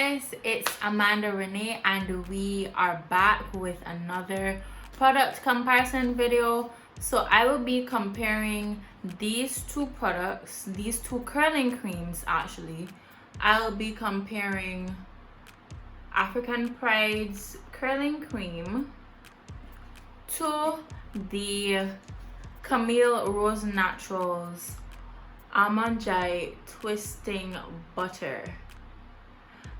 guys, it's Amanda Renee and we are back with another product comparison video. So I will be comparing these two products, these two curling creams actually. I'll be comparing African Pride's curling cream to the Camille Rose Naturals Almond twisting butter.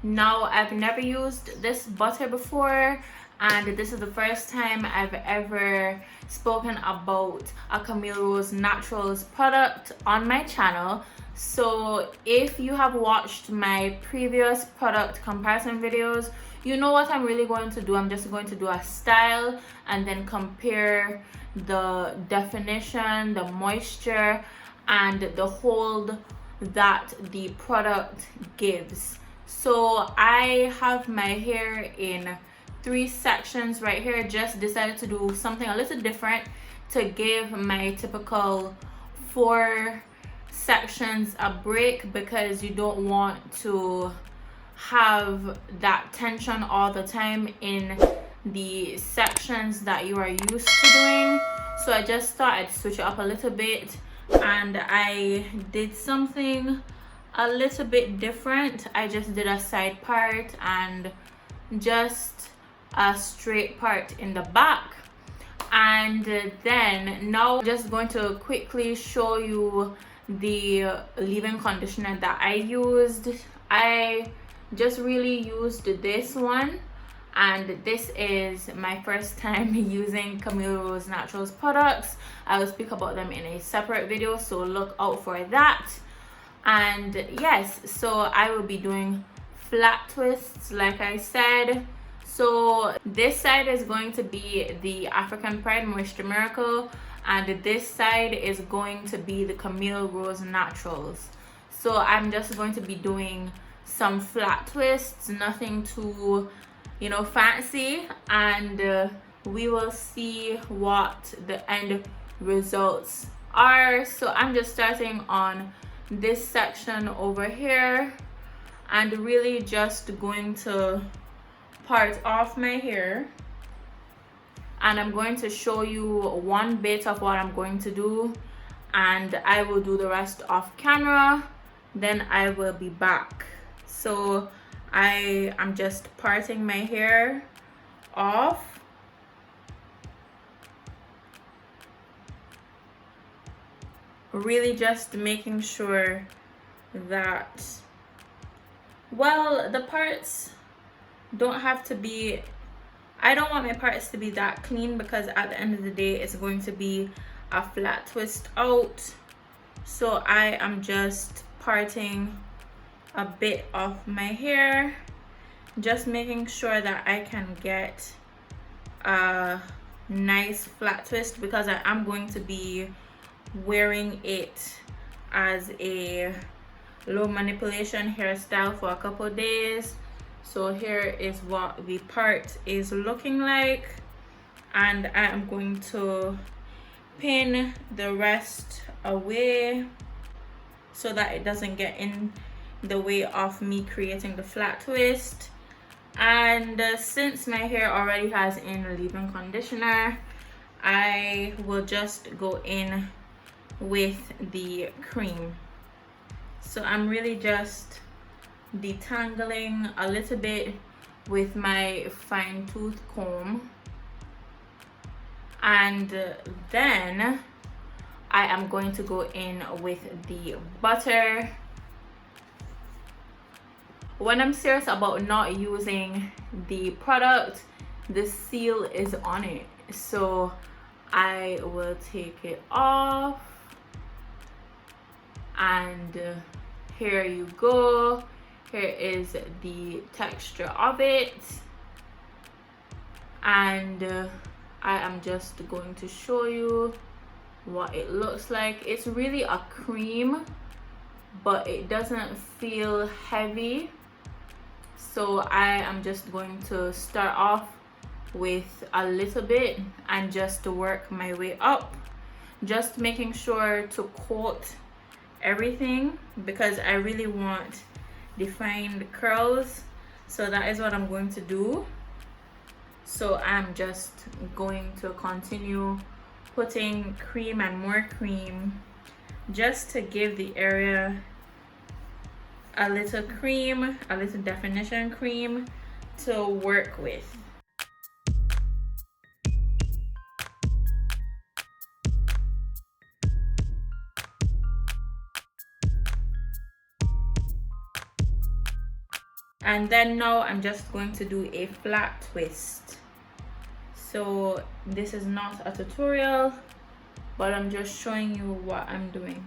Now, I've never used this butter before, and this is the first time I've ever spoken about a Camille Rose Naturals product on my channel. So if you have watched my previous product comparison videos, you know what I'm really going to do. I'm just going to do a style and then compare the definition, the moisture, and the hold that the product gives. So I have my hair in 3 sections right here. Just decided to do something a little different to give my typical 4 sections a break, because you don't want to have that tension all the time in the sections that you are used to doing. So I just thought I'd switch it up a little bit, and I did something a little bit different. I just did a side part and just a straight part in the back. And then now I'm just going to quickly show you the leave-in conditioner that I used. I just really used this one, and this is my first time using Camille Rose Naturals products. I will speak about them in a separate video, so look out for that. And yes, so I will be doing flat twists like I said. So this side is going to be the African Pride Moisture Miracle, and this side is going to be the Camille Rose Naturals. So I'm just going to be doing some flat twists, nothing too, fancy, and we will see what the end results are. So I'm just starting on this section over here and really just going to part off my hair, and I'm going to show you one bit of what I'm going to do, and I will do the rest off camera. Then I will be back. So I am just parting my hair off. Really just making sure that, well, the parts don't have to be, I don't want my parts to be that clean, because at the end of the day it's going to be a flat twist out. So I am just parting a bit of my hair, just making sure that I can get a nice flat twist, because I am going to be wearing it as a low manipulation hairstyle for a couple days. So here is what the part is looking like, and I am going to pin the rest away so that it doesn't get in the way of me creating the flat twist. And since my hair already has in leave-in conditioner, I will just go in with the cream. So I'm really just detangling a little bit with my fine tooth comb, and then I am going to go in with the butter. When I'm serious about not using the product, the seal is on it, so I will take it off, and here you go. Here is the texture of it, and I am just going to show you what it looks like. It's really a cream, but it doesn't feel heavy. So I am just going to start off with a little bit and just to work my way up, just making sure to coat everything, because I really want defined curls. So that is what I'm going to do. So I'm just going to continue putting cream and more cream just to give the area a little cream, a little definition cream to work with. And then now I'm just going to do a flat twist. So this is not a tutorial, but I'm just showing you what I'm doing.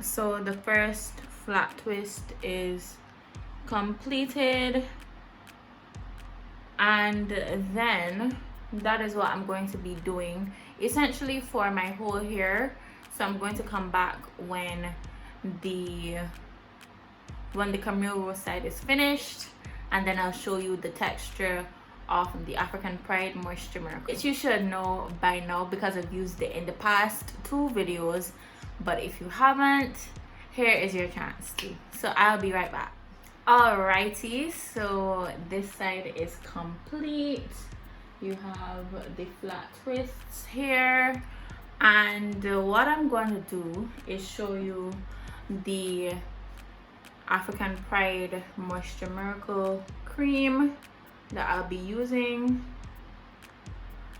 So the first flat twist is completed, and then that is what I'm going to be doing essentially for my whole hair. So I'm going to come back when the Camille rose side is finished, and then I'll show you the texture of the African Pride Moisture Miracle, which you should know by now because I've used it in the past 2 videos. But if you haven't, here is your chance to. So I'll be right back. Alrighty, so this side is complete. You have the flat twists here, and what I'm going to do is show you the African Pride Moisture Miracle cream that I'll be using,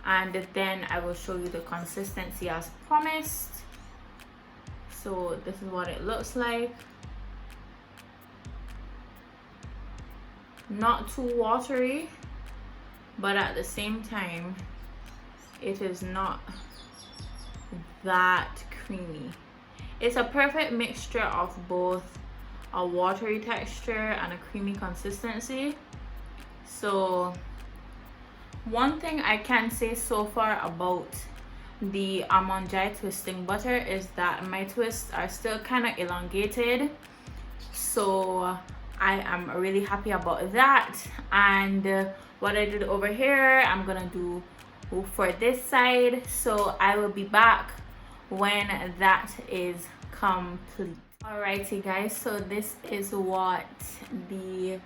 and then I will show you the consistency as promised. So this is what it looks like. Not too watery, but at the same time it is not that creamy. It's a perfect mixture of both a watery texture and a creamy consistency. So one thing I can say so far about the Almond twisting butter is that my twists are still kind of elongated, so I am really happy about that. And what I did over here, I'm gonna do for this side, so I will be back when that is complete. Alrighty guys, so this is what the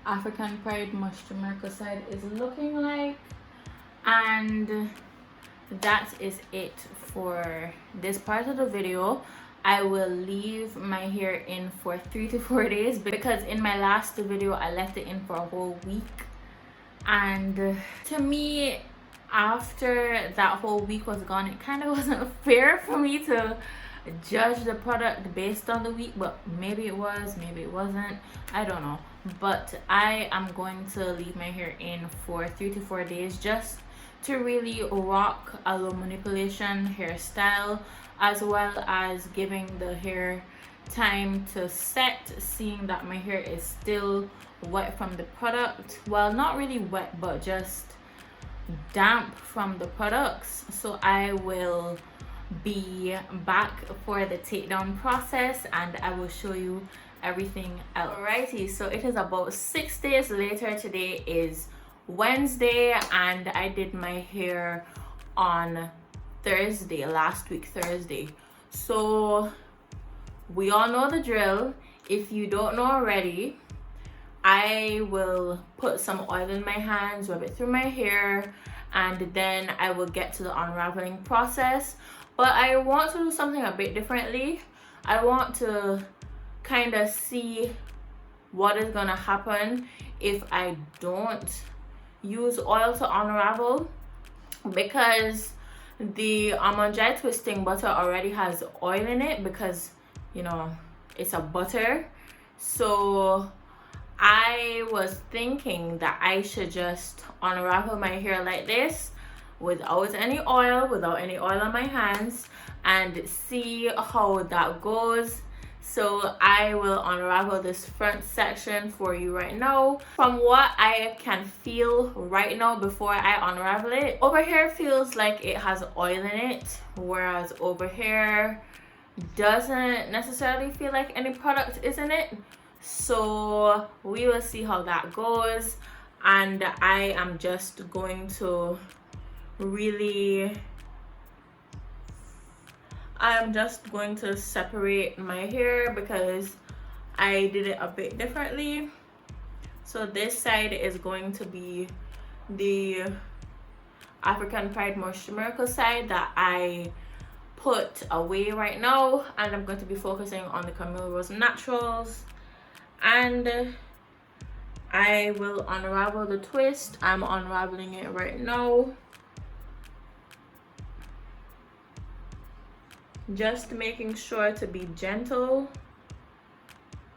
African Pride Moisture Miracle side is looking like, and that is it for this part of the video. I will leave my hair in for 3 to 4 days because in my last video I left it in for a whole week, and to me, after that whole week was gone, it kind of wasn't fair for me to judge the product based on the week. But maybe it was, maybe it wasn't, I don't know. But I am going to leave my hair in for 3 to 4 days just to really rock a low manipulation hairstyle, as well as giving the hair time to set, seeing that my hair is still wet from the product. Well, not really wet, but just damp from the products. So I will be back for the takedown process and I will show you everything else. Alrighty, so it is about 6 days later. Today is Wednesday and I did my hair on Thursday, last week Thursday. So we all know the drill. If you don't know already, I will put some oil in my hands, rub it through my hair, and then I will get to the unraveling process. But I want to do something a bit differently. I want to kind of see what is gonna happen if I don't use oil to unravel, because the almond joy twisting butter already has oil in it, because you know it's a butter. So I was thinking that I should just unravel my hair like this without any oil on my hands, and see how that goes. So I will unravel this front section for you right now. From what I can feel right now before I unravel it, over here feels like it has oil in it, whereas over here doesn't necessarily feel like any product is in it. So we will see how that goes, and I am just going to separate my hair because I did it a bit differently. So this side is going to be the African Pride Moisture Miracle side that I put away right now, and I'm going to be focusing on the Camille Rose Naturals. And I will unravel the twist. I'm unraveling it right now, just making sure to be gentle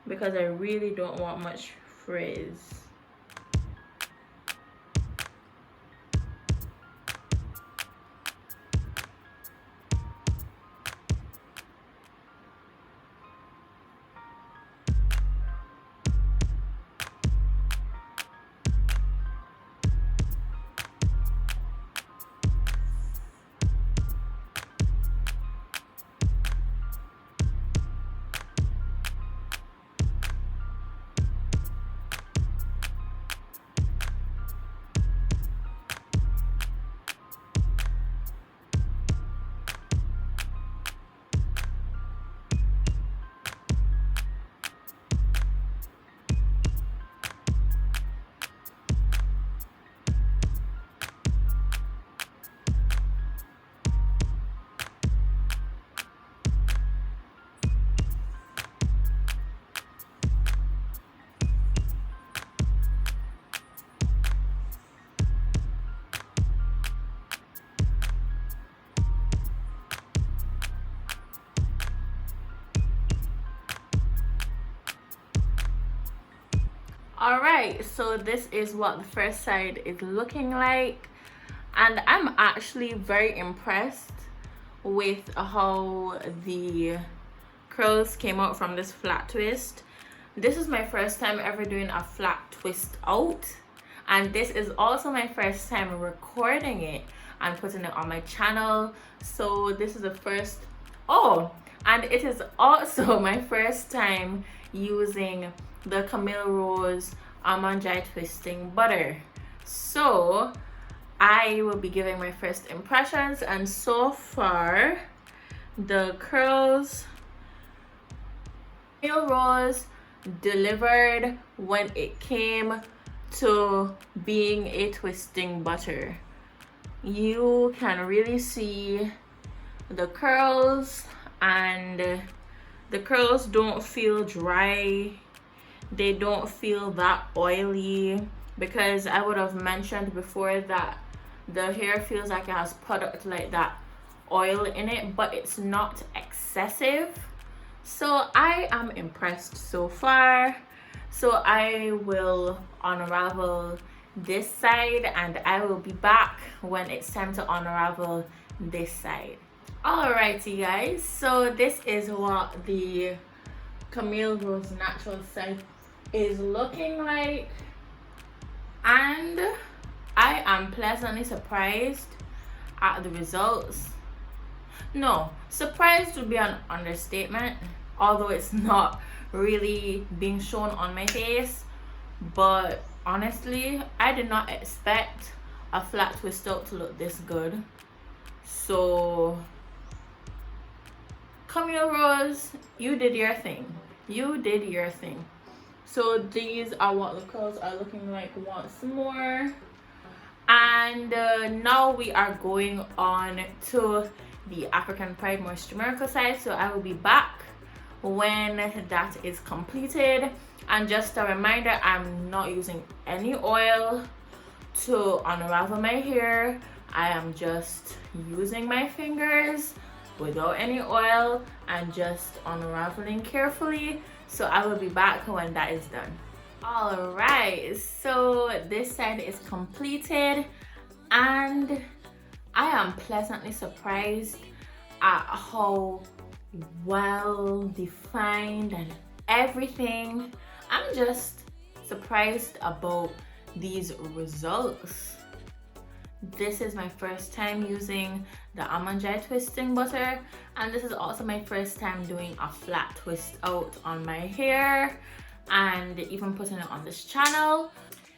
because I really don't want much frizz. Alright, so this is what the first side is looking like, and I'm actually very impressed with how the curls came out from this flat twist. This is my first time ever doing a flat twist out, and this is also my first time recording it and putting it on my channel. So this is the first, and it is also my first time using the Camille Rose Almond Joy Twisting Butter. So I will be giving my first impressions, and so far the curls, Camille Rose delivered when it came to being a twisting butter. You can really see the curls, and the curls don't feel dry. They don't feel that oily, because I would have mentioned before that the hair feels like it has product like that oil in it, but it's not excessive. So I am impressed so far. So I will unravel this side, and I will be back when it's time to unravel this side. Alrighty guys, so this is what the Camille Rose Natural side is looking like, and I am pleasantly surprised at the results. No, surprised would be an understatement, although it's not really being shown on my face. But honestly, I did not expect a flat twist out to look this good. So Camille Rose, you did your thing. You did your thing. So these are what the curls are looking like once more. And now we are going on to the African Pride Moisture Miracle side. So I will be back when that is completed. And just a reminder, I'm not using any oil to unravel my hair. I am just using my fingers without any oil and just unraveling carefully. So I will be back when that is done. All right, so this side is completed and I am pleasantly surprised at how well defined and everything. I'm just surprised about these results. This is my first time using the Almond Dry Twisting Butter, and this is also my first time doing a flat twist out on my hair and even putting it on this channel.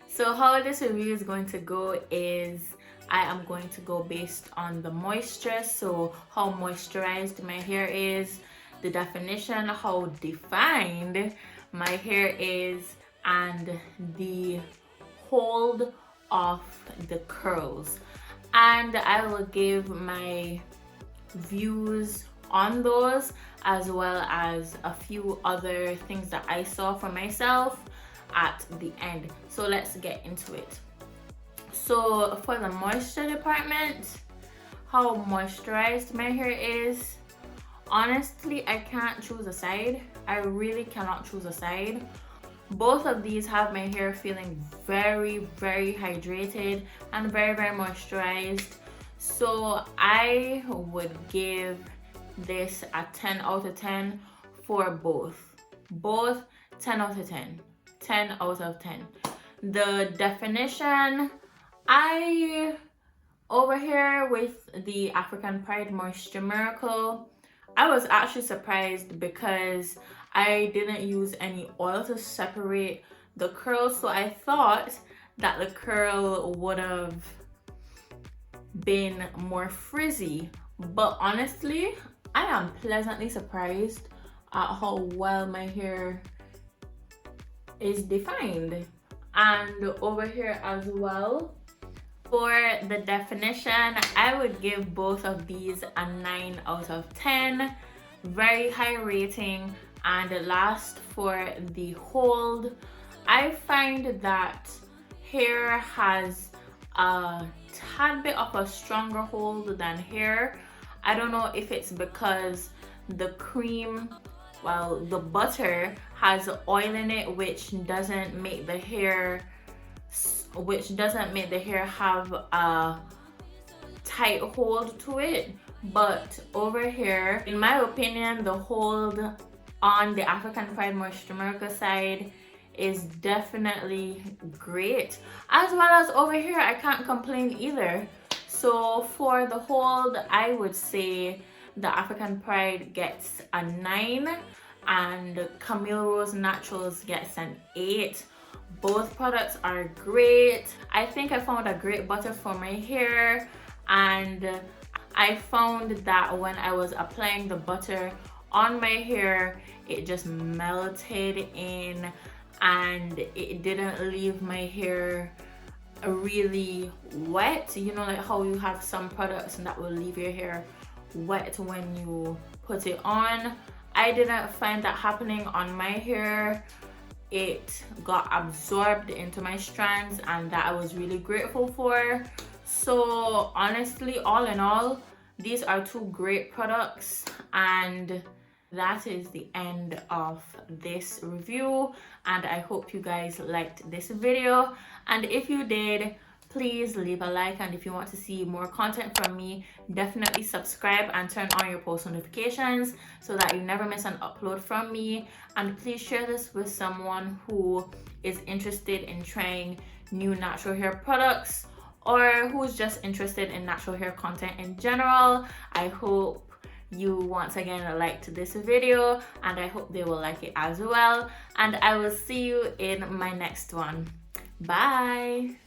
So how this review is going to go is I am going to go based on the moisture, so how moisturized my hair is, the definition, how defined my hair is, and the hold of the curls. And I will give my views on those as well as a few other things that I saw for myself at the end. So let's get into it. So for the moisture department, how moisturized my hair is, honestly I can't choose a side. I really cannot choose a side. Both of these have my hair feeling very hydrated and very moisturized. So I would give this a 10 out of 10 for both 10 out of 10 out of 10. The definition, I over here with the African Pride Moisture Miracle, I was actually surprised because I didn't use any oil to separate the curls, so I thought that the curl would have been more frizzy, but honestly I am pleasantly surprised at how well my hair is defined. And over here as well, for the definition, I would give both of these a 9 out of 10. Very high rating. And last, for the hold, I find that hair has a tad bit of a stronger hold than hair. I don't know if it's because the cream, well, the butter has oil in it, which doesn't make the hair have a tight hold to it. But over here, in my opinion, the hold on the African Pride Moisture Miracle side is definitely great, as well as over here I can't complain either. So for the hold, I would say the African Pride gets a 9 and Camille Rose Naturals gets an 8. Both products are great. I think I found a great butter for my hair, and I found that when I was applying the butter on my hair, it just melted in and it didn't leave my hair really wet. You know, like how you have some products that will leave your hair wet when you put it on. I didn't find that happening on my hair. It got absorbed into my strands, and that I was really grateful for. So honestly, all in all, these are two great products, and that is the end of this review. And I hope you guys liked this video, and if you did, please leave a like, and if you want to see more content from me, definitely subscribe and turn on your post notifications so that you never miss an upload from me. And please share this with someone who is interested in trying new natural hair products, or who's just interested in natural hair content in general. I hope you once again liked this video, and I hope they will like it as well. And I will see you in my next one. Bye.